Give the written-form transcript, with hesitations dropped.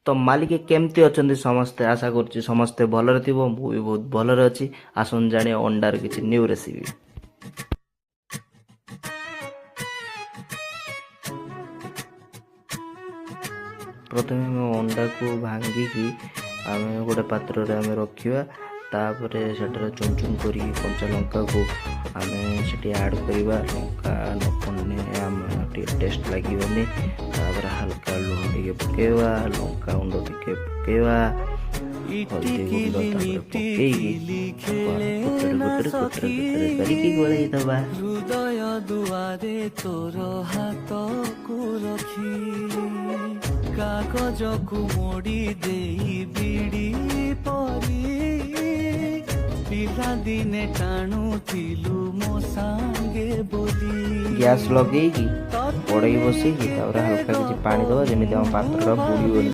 ତ ମାଲିକେ କେମିତି ଅଛନ୍ତି ସମସ୍ତେ? ଆଶା କରୁଛି ସମସ୍ତେ ଭଲରେ ଥିବ। ମୁଁ ବି ବହୁତ ଭଲରେ ଅଛି। ଆସନ୍ତୁ ଜାଣିବା ଅଣ୍ଡାର କିଛି ନ୍ୟୁ ରେସିପି। ପ୍ରଥମେ ଆମେ ଅଣ୍ଡାକୁ ଭାଙ୍ଗିକି ଆମେ ଗୋଟେ ପାତ୍ରରେ ଆମେ ରଖିବା। ତାପରେ ସେଠାରେ ଚୁନ ଚୁନ କରିକି କଞ୍ଚା ଲଙ୍କାକୁ ଆମେ ସେଠି ଆଡ଼୍ କରିବା। ଲଙ୍କା ନ ପଡ଼ିଲେ ଆମେ ଟିକେ ଟେଷ୍ଟ ଲାଗିବନି। ତାପରେ ହାଲକା ଲୁଣ ଟିକେ ପକାଇବା, ଲଙ୍କା ଗୁଣ୍ଡ ଟିକେ ପକାଇବା, ହଳଦୀ ଗୁଣ୍ଡ ତାପରେ ପକେଇକି କୁତୁରି କରିକି ଗୋଳେଇ ଦେବା। ହୃଦୟ ଦୁଆରେ ତୋର ହାତକୁ ରଖି କାଗଜକୁ ମୋଡ଼ି ଦେଇ ବିଡ଼ି ପରି ପିଲାଦିନେ ଟାଣୁଥିଲୁ ମୋ ସାଙ୍ଗେ ବୋଲି। ଗ୍ୟାସ୍ ଲଗେଇକି କଡ଼େଇ ବସେଇକି ତାପରେ ହାଲକା କିଛି ପାଣି ଦେବା, ଯେମିତି ଆମ ପାତ୍ରଟା ବୁଡ଼ିବନି।